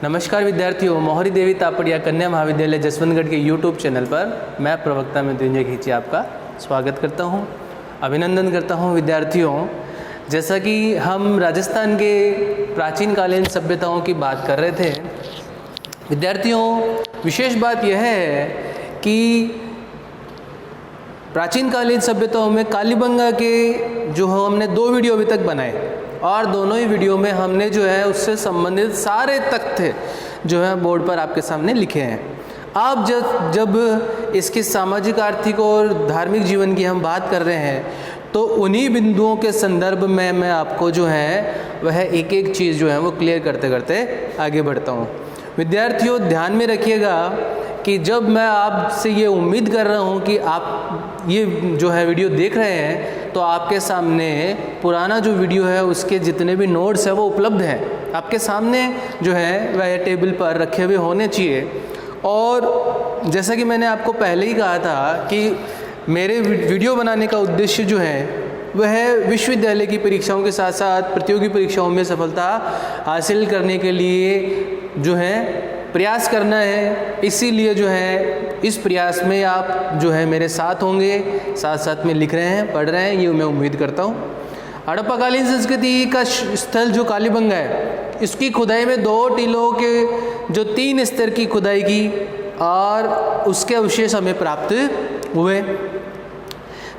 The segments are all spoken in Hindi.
नमस्कार विद्यार्थियों, मोहरी देवी तापड़िया कन्या महाविद्यालय जसवंतगढ़ के YouTube चैनल पर मैं प्रवक्ता मृत्युंजय खींची आपका स्वागत करता हूं, अभिनंदन करता हूं। विद्यार्थियों, जैसा कि हम राजस्थान के प्राचीन कालीन सभ्यताओं की बात कर रहे थे, विद्यार्थियों विशेष बात यह है कि प्राचीन कालीन सभ्यताओं में कालीबंगा के जो हमने 2 वीडियो अभी तक बनाए और दोनों ही वीडियो में हमने जो है उससे संबंधित सारे तथ्य जो है बोर्ड पर आपके सामने लिखे हैं। आप जब इसके सामाजिक, आर्थिक और धार्मिक जीवन की हम बात कर रहे हैं तो उन्हीं बिंदुओं के संदर्भ में मैं आपको जो है वह एक एक चीज़ जो है वो क्लियर करते करते आगे बढ़ता हूँ। विद्यार्थियों ध्यान में रखिएगा कि जब मैं आपसे ये उम्मीद कर रहा हूँ कि आप ये जो है वीडियो देख रहे हैं तो आपके सामने पुराना जो वीडियो है उसके जितने भी नोट्स हैं वो उपलब्ध हैं, आपके सामने जो है वह टेबल पर रखे हुए होने चाहिए। और जैसा कि मैंने आपको पहले ही कहा था कि मेरे वीडियो बनाने का उद्देश्य जो है वह विश्वविद्यालय की परीक्षाओं के साथ साथ प्रतियोगी परीक्षाओं में सफलता हासिल करने के लिए जो है प्रयास करना है। इसीलिए जो है इस प्रयास में आप जो है मेरे साथ होंगे, साथ साथ में लिख रहे हैं, पढ़ रहे हैं, ये मैं उम्मीद करता हूँ। हड़प्पाकालीन संस्कृति का स्थल जो कालीबंगा है, इसकी खुदाई में 2 टीलों के जो 3 स्तर की खुदाई की और उसके अवशेष हमें प्राप्त हुए।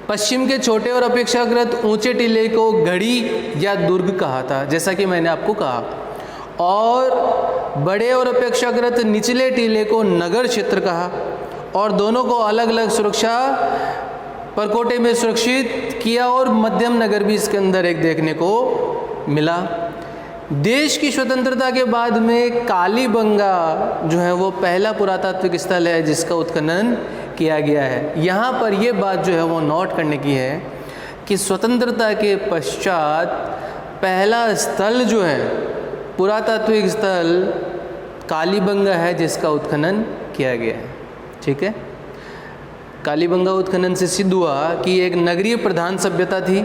पश्चिम के छोटे और अपेक्षाकृत ऊंचे टीले को गढ़ी या दुर्ग कहा था, जैसा कि मैंने आपको कहा, और बड़े और अपेक्षाकृत निचले टीले को नगर क्षेत्र कहा और दोनों को अलग अलग सुरक्षा परकोटे में सुरक्षित किया और मध्यम नगर भी इसके अंदर एक देखने को मिला। देश की स्वतंत्रता के बाद में कालीबंगा जो है वो पहला पुरातात्विक स्थल है जिसका उत्खनन किया गया है। यहाँ पर ये बात जो है वो नोट करने की है कि स्वतंत्रता के पश्चात पहला स्थल जो है पुरातात्विक स्थल कालीबंगा है जिसका उत्खनन किया गया है। ठीक है, कालीबंगा उत्खनन से सिद्ध हुआ कि एक नगरीय प्रधान सभ्यता थी।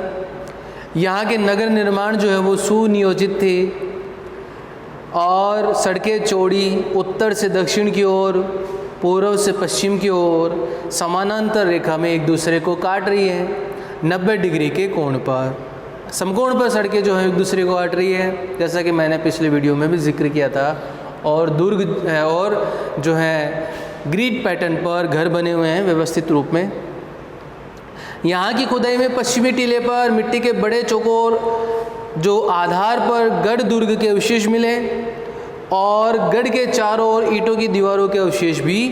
यहाँ के नगर निर्माण जो है वो सुनियोजित थे और सड़कें चौड़ी उत्तर से दक्षिण की ओर, पूर्व से पश्चिम की ओर समानांतर रेखा में एक दूसरे को काट रही है। 90 डिग्री के कोण पर, समकोण पर सड़कें जो है एक दूसरे को काट रही है, जैसा कि मैंने पिछले वीडियो में भी जिक्र किया था। और दुर्ग है और जो है ग्रिड पैटर्न पर घर बने हुए हैं व्यवस्थित रूप में। यहाँ की खुदाई में पश्चिमी टीले पर मिट्टी के बड़े चौकोर जो आधार पर गढ़ दुर्ग के अवशेष मिले और गढ़ के चारों ओर ईंटों की दीवारों के अवशेष भी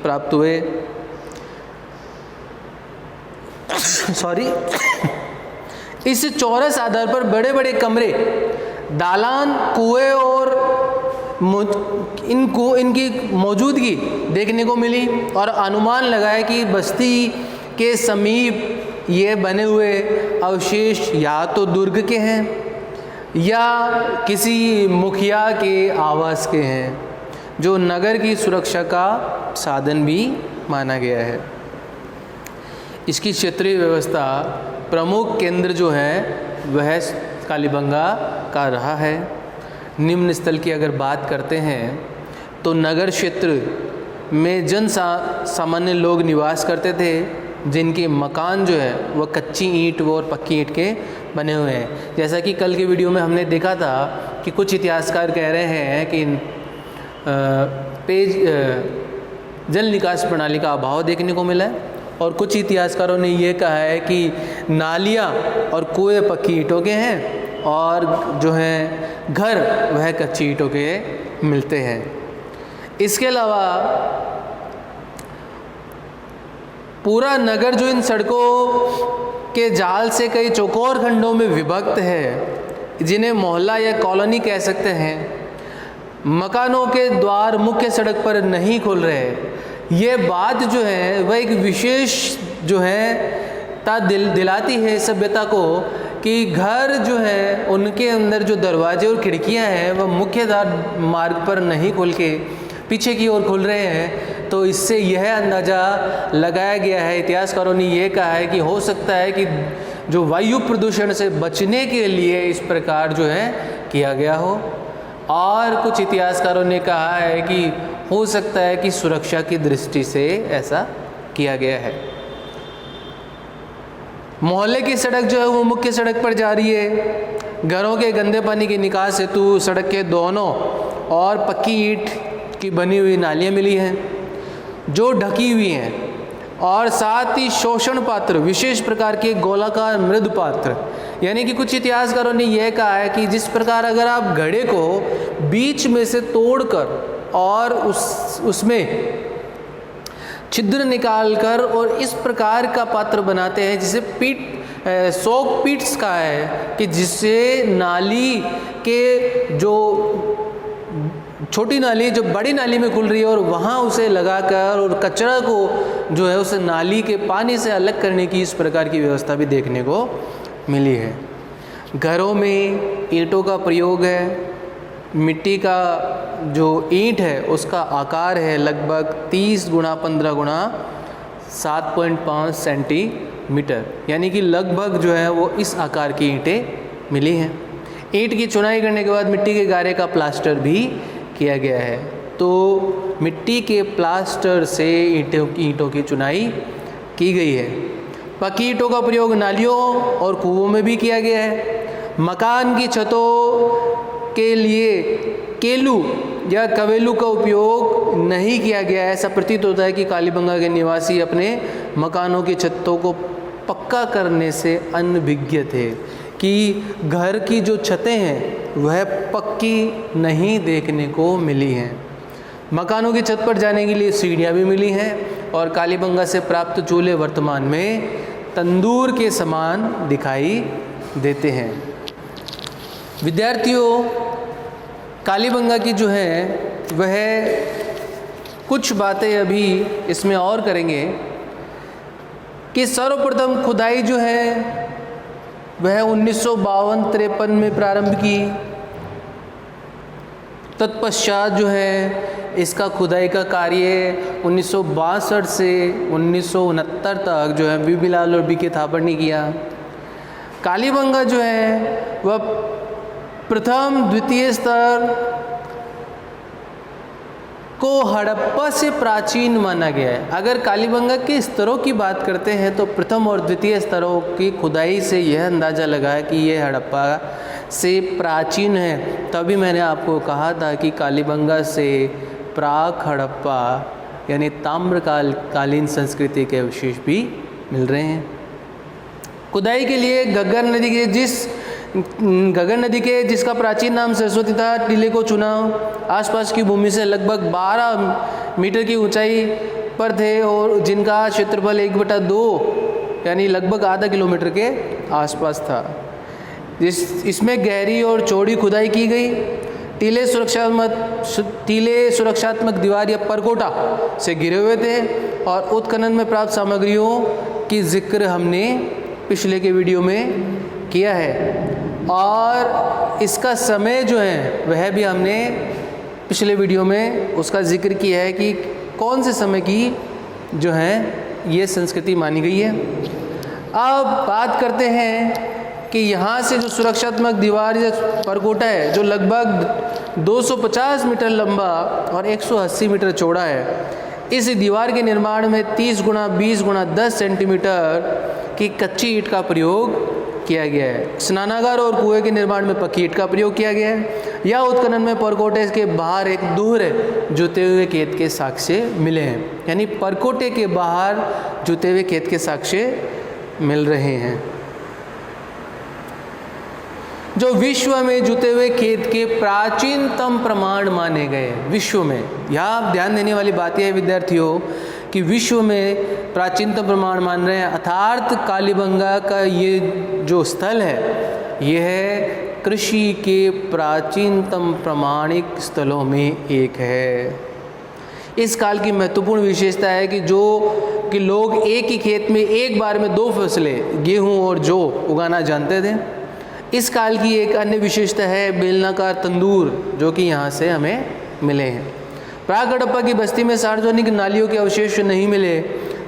प्राप्त हुए। इस चौरस आधार पर बड़े बड़े कमरे, दालान, कुएं और इनकी मौजूदगी देखने को मिली और अनुमान लगाया कि बस्ती के समीप ये बने हुए अवशेष या तो दुर्ग के हैं या किसी मुखिया के आवास के हैं, जो नगर की सुरक्षा का साधन भी माना गया है। इसकी क्षेत्रीय व्यवस्था प्रमुख केंद्र जो है वह कालीबंगा का रहा है। निम्न स्थल की अगर बात करते हैं तो नगर क्षेत्र में सामान्य लोग निवास करते थे, जिनके मकान जो है वह कच्ची ईंट और पक्की ईंट के बने हुए हैं। जैसा कि कल के वीडियो में हमने देखा था कि कुछ इतिहासकार कह रहे हैं कि जल निकास प्रणाली का अभाव देखने को मिला है और कुछ इतिहासकारों ने यह कहा है कि नालियाँ और कुएं पक्की ईंटों के हैं और जो है घर वह कच्ची ईंटों के मिलते हैं। इसके अलावा पूरा नगर जो इन सड़कों के जाल से कई चौकोर खंडों में विभक्त है, जिन्हें मोहल्ला या कॉलोनी कह सकते हैं। मकानों के द्वार मुख्य सड़क पर नहीं खुल रहे। ये बात जो है वह एक विशेष जो है दिलाती है सभ्यता को कि घर जो है उनके अंदर जो दरवाजे और खिड़कियां हैं वह मुख्य मार्ग पर नहीं खुल के पीछे की ओर खुल रहे हैं। तो इससे यह अंदाज़ा लगाया गया है, इतिहासकारों ने यह कहा है कि हो सकता है कि जो वायु प्रदूषण से बचने के लिए इस प्रकार जो है किया गया हो। और कुछ इतिहासकारों ने कहा है कि हो सकता है कि सुरक्षा की दृष्टि से ऐसा किया गया है। मोहल्ले की सड़क जो है वो मुख्य सड़क पर जा रही है। घरों के गंदे पानी के निकास हेतु सड़क के दोनों और पक्की ईंट की बनी हुई नालियाँ मिली हैं जो ढकी हुई हैं, और साथ ही शोषण पात्र, विशेष प्रकार के गोलाकार मृद पात्र। यानी कि कुछ इतिहासकारों ने यह कहा है कि जिस प्रकार अगर आप घड़े को बीच में से तोड़कर और उसमें छिद्र निकालकर और इस प्रकार का पात्र बनाते हैं जिसे सोक पीट्स का है, कि जिससे नाली के जो छोटी नाली जो बड़ी नाली में खुल रही है और वहाँ उसे लगाकर और कचरा को जो है उसे नाली के पानी से अलग करने की इस प्रकार की व्यवस्था भी देखने को मिली है। घरों में ईंटों का प्रयोग है। मिट्टी का जो ईंट है उसका आकार है लगभग 30 गुणा 15 गुणा 7.5 सेंटीमीटर, यानी कि लगभग जो है वो इस आकार की ईंटें मिली हैं। ईंट की चुनाई करने के बाद मिट्टी के गारे का प्लास्टर भी किया गया है। तो मिट्टी के प्लास्टर से ईंटों की चुनाई की गई है। पक्की ईंटों का प्रयोग नालियों और कुओं में भी किया गया है। मकान की छतों के लिए केलू या कवेलू का उपयोग नहीं किया गया है। ऐसा प्रतीत होता है कि कालीबंगा के निवासी अपने मकानों की छतों को पक्का करने से अनभिज्ञ थे, कि घर की जो छतें हैं वह पक्की नहीं देखने को मिली हैं। मकानों की छत पर जाने के लिए सीढ़ियाँ भी मिली हैं और कालीबंगा से प्राप्त चूल्हे वर्तमान में तंदूर के समान दिखाई देते हैं। विद्यार्थियों, कालीबंगा की जो है वह कुछ बातें अभी इसमें और करेंगे कि सर्वप्रथम खुदाई जो है वह 1952-53 में प्रारंभ की। तत्पश्चात जो है इसका खुदाई का कार्य 1962 से 1969 तक जो है बीबी लाल और बी.के. थापर ने किया। कालीबंगा जो है वह प्रथम द्वितीय स्तर को हड़प्पा से प्राचीन माना गया है। अगर कालीबंगा के स्तरों की बात करते हैं तो प्रथम और द्वितीय स्तरों की खुदाई से यह अंदाज़ा लगा है कि यह हड़प्पा से प्राचीन है। तभी मैंने आपको कहा था कि कालीबंगा से प्राक हड़प्पा यानी ताम्रकालीन संस्कृति के अवशेष भी मिल रहे हैं। खुदाई के लिए घग्गर नदी के जिसका प्राचीन नाम सरस्वती था टीले को चुना। आसपास की भूमि से लगभग 12 मीटर की ऊंचाई पर थे और जिनका क्षेत्रफल 1/2 यानी लगभग आधा किलोमीटर के आसपास था। इसमें गहरी और चौड़ी खुदाई की गई। टीले सुरक्षात्मक दीवार या परकोटा से घिरे हुए थे और उत्खनन में प्राप्त सामग्रियों की जिक्र हमने पिछले के वीडियो में किया है और इसका समय जो है वह भी हमने पिछले वीडियो में उसका जिक्र किया है कि कौन से समय की जो है ये संस्कृति मानी गई है। अब बात करते हैं कि यहाँ से जो सुरक्षात्मक दीवार या परकोटा है जो लगभग 250 मीटर लंबा और 180 मीटर चौड़ा है, इस दीवार के निर्माण में 30 गुणा 20 गुणा 10 सेंटीमीटर की कच्ची ईंट का प्रयोग किया गया है। स्नानागार और कुएं के निर्माण में पक्की ईंट का प्रयोग किया गया है। या उत्खनन में परकोटे के बाहर एक दोहरे जुते हुए खेत के साक्ष्य मिले हैं, यानी परकोटे के बाहर जुते हुए खेत के साक्ष्य मिल रहे हैं जो विश्व में जुते हुए खेत के प्राचीनतम प्रमाण माने गए। विश्व में, यहाँ ध्यान देने वाली बात यह है विद्यार्थियों कि विश्व में प्राचीनतम प्रमाण मान रहे हैं, अर्थात कालीबंगा का ये जो स्थल है यह कृषि के प्राचीनतम प्रमाणिक स्थलों में एक है। इस काल की महत्वपूर्ण विशेषता है कि लोग एक ही खेत में एक बार में 2 फसलें गेहूं और जौ उगाना जानते थे। इस काल की एक अन्य विशेषता है बेलनाकार तंदूर, जो कि यहाँ से हमें मिले हैं। प्राक हड़प्पा की बस्ती में सार्वजनिक नालियों के अवशेष नहीं मिले।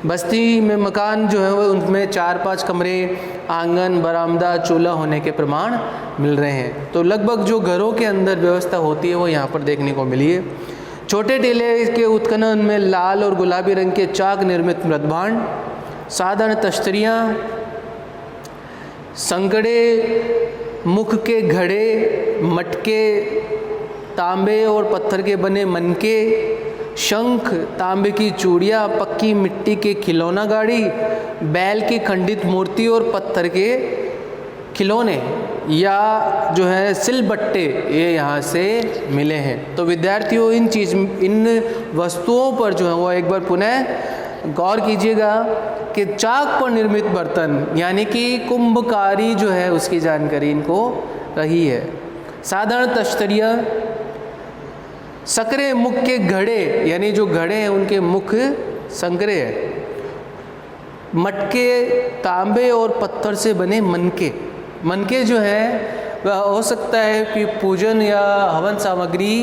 बस्ती में मकान जो है वो उनमें 4-5 कमरे, आंगन, बरामदा, चूल्हा होने के प्रमाण मिल रहे हैं। तो लगभग जो घरों के अंदर व्यवस्था होती है वो यहाँ पर देखने को मिली है। छोटे टीले के उत्खनन में लाल और गुलाबी रंग के चाक निर्मित मृदभांड, साधारण तश्तरियाँ, संकड़े, मुख के घड़े, मटके, तांबे और पत्थर के बने मनके, शंख, तांबे की चूड़ियाँ, पक्की मिट्टी के खिलौना गाड़ी, बैल की खंडित मूर्ति और पत्थर के खिलौने या जो है सिलबट्टे, ये यहाँ से मिले हैं। तो विद्यार्थियों इन वस्तुओं पर जो है वो एक बार पुनः गौर कीजिएगा कि चाक पर निर्मित बर्तन यानी कि कुंभकारी जो है उसकी जानकारी इनको रही है। साधारण तश्तरियाँ, संकरे मुख के घड़े यानी जो घड़े हैं उनके मुख संकरे हैं, मटके, तांबे और पत्थर से बने मनके। मनके जो है वह हो सकता है कि पूजन या हवन सामग्री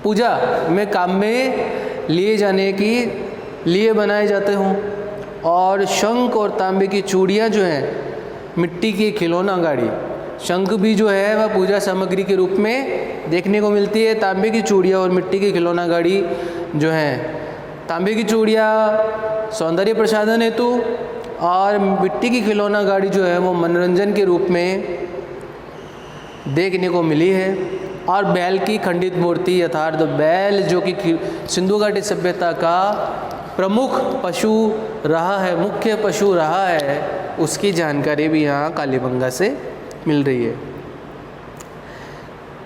पूजा में काम में लिए जाने के लिए बनाए जाते हों। और शंख और तांबे की चूड़ियाँ जो हैं मिट्टी की खिलौना गाड़ी। शंख भी जो है वह पूजा सामग्री के रूप में देखने को मिलती है। तांबे की चूड़ियाँ और मिट्टी की खिलौना गाड़ी जो है, तांबे की चूड़ियाँ सौंदर्य प्रसाधन हेतु और मिट्टी की खिलौना गाड़ी जो है वो मनोरंजन के रूप में देखने को मिली है। और बैल की खंडित मूर्ति यथार्थ बैल जो कि सिंधु घाटी सभ्यता का प्रमुख पशु रहा है, मुख्य पशु रहा है, उसकी जानकारी भी यहाँ कालीबंगा से मिल रही है।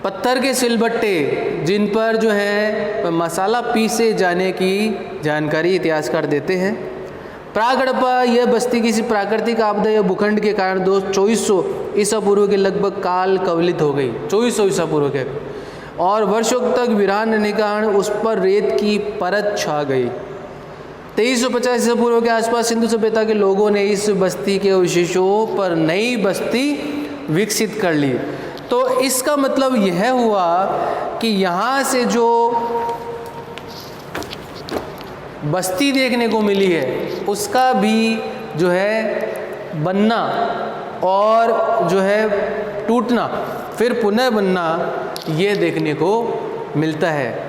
पत्थर के सिलबट्टे जिन पर जो है मसाला पीसे जाने की जानकारी इतिहासकार देते हैं। प्राग हड़प्पा यह बस्ती किसी प्राकृतिक आपदा या भूखंड के कारण 2400 ईसा पूर्व के लगभग काल कवलित हो गई, 2400 ईसा पूर्व के, और वर्षों तक वीरान रहने के कारण उस पर रेत की परत छा गई। 2350 ईसा पूर्व के आसपास सिंधु सभ्यता के लोगों ने इस बस्ती के अवशेषों पर नई बस्ती विकसित कर ली। तो इसका मतलब यह हुआ कि यहाँ से जो बस्ती देखने को मिली है उसका भी जो है बनना और जो है टूटना फिर पुनः बनना ये देखने को मिलता है।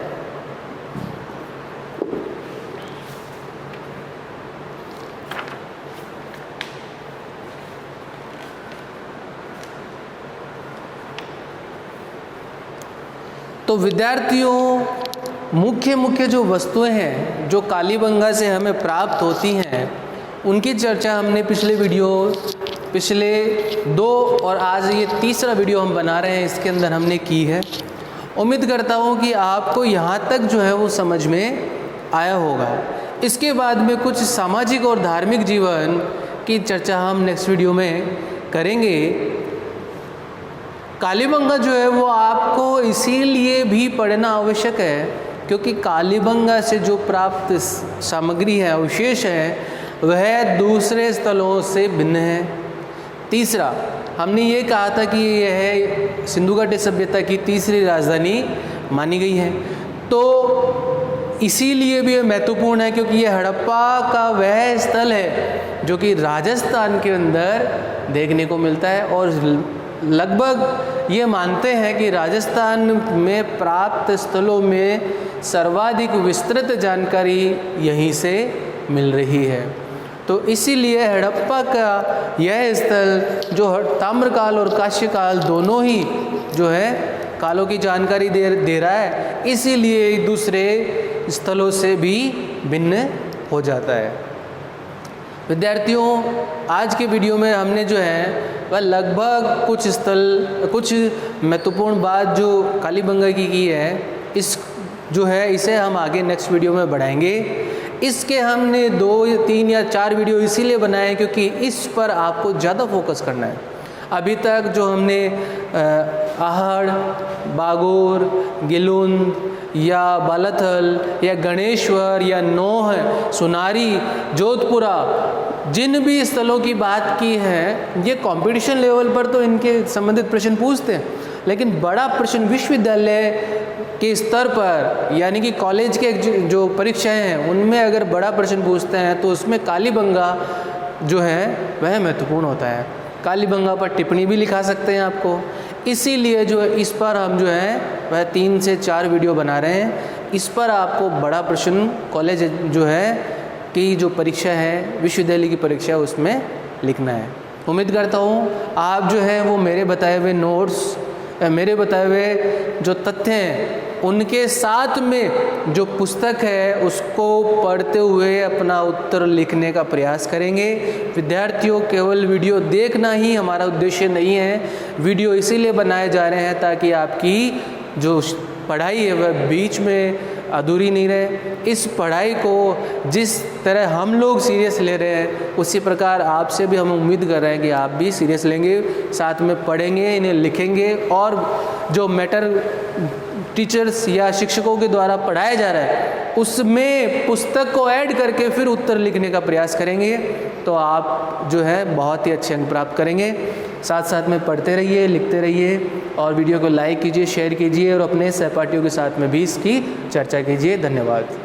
तो विद्यार्थियों मुख्य जो वस्तुएं हैं जो कालीबंगा से हमें प्राप्त होती हैं उनकी चर्चा हमने पिछले 2 और आज ये तीसरा वीडियो हम बना रहे हैं इसके अंदर हमने की है। उम्मीद करता हूँ कि आपको यहाँ तक जो है वो समझ में आया होगा। इसके बाद में कुछ सामाजिक और धार्मिक जीवन की चर्चा हम नेक्स्ट वीडियो में करेंगे। कालीबंगा जो है वो आपको इसीलिए भी पढ़ना आवश्यक है क्योंकि कालीबंगा से जो प्राप्त सामग्री है, अवशेष है, वह दूसरे स्थलों से भिन्न है। तीसरा, हमने ये कहा था कि यह सिंधु घाटी सभ्यता की तीसरी राजधानी मानी गई है। तो इसीलिए भी यह महत्वपूर्ण है क्योंकि यह हड़प्पा का वह स्थल है जो कि राजस्थान के अंदर देखने को मिलता है और लगभग ये मानते हैं कि राजस्थान में प्राप्त स्थलों में सर्वाधिक विस्तृत जानकारी यहीं से मिल रही है। तो इसीलिए हड़प्पा का यह स्थल जो ताम्रकाल और कांस्यकाल दोनों ही जो है कालों की जानकारी दे रहा है, इसीलिए दूसरे स्थलों से भी भिन्न हो जाता है। विद्यार्थियों, आज के वीडियो में हमने जो है वह लगभग कुछ महत्वपूर्ण बात जो कालीबंगा की है, इसे हम आगे नेक्स्ट वीडियो में बढ़ाएंगे। इसके हमने 2, 3 या 4 वीडियो इसीलिए बनाए क्योंकि इस पर आपको ज़्यादा फोकस करना है। अभी तक जो हमने आहड़, बागोर, गिलुंद या बालाथल या गणेश्वर या नौह, सुनारी, जोधपुरा जिन भी स्थलों की बात की है, ये कंपटीशन लेवल पर तो इनके संबंधित प्रश्न पूछते हैं। लेकिन बड़ा प्रश्न विश्वविद्यालय के स्तर पर यानी कि कॉलेज के जो परीक्षाएं हैं उनमें अगर बड़ा प्रश्न पूछते हैं तो उसमें कालीबंगा जो है वह महत्वपूर्ण होता है। कालीबंगा पर टिप्पणी भी लिखा सकते हैं आपको, इसीलिए जो है इस पर हम जो है वह 3 से 4 वीडियो बना रहे हैं। इस पर आपको बड़ा प्रश्न कॉलेज जो है की जो परीक्षा है, विश्वविद्यालय की परीक्षा है, उसमें लिखना है। उम्मीद करता हूँ आप जो है वो मेरे बताए हुए नोट्स, मेरे बताए हुए जो तथ्य हैं उनके साथ में जो पुस्तक है उसको पढ़ते हुए अपना उत्तर लिखने का प्रयास करेंगे। विद्यार्थियों, केवल वीडियो देखना ही हमारा उद्देश्य नहीं है। वीडियो इसीलिए बनाए जा रहे हैं ताकि आपकी जो पढ़ाई है वह बीच में अधूरी नहीं रहे। इस पढ़ाई को जिस तरह हम लोग सीरियस ले रहे हैं उसी प्रकार आपसे भी हम उम्मीद कर रहे हैं कि आप भी सीरियस लेंगे, साथ में पढ़ेंगे, इन्हें लिखेंगे और जो मैटर टीचर्स या शिक्षकों के द्वारा पढ़ाया जा रहा है उसमें पुस्तक को ऐड करके फिर उत्तर लिखने का प्रयास करेंगे तो आप जो है बहुत ही अच्छे अंक प्राप्त करेंगे। साथ साथ में पढ़ते रहिए, लिखते रहिए और वीडियो को लाइक कीजिए, शेयर कीजिए और अपने सहपाठियों के साथ में भी इसकी चर्चा कीजिए। धन्यवाद।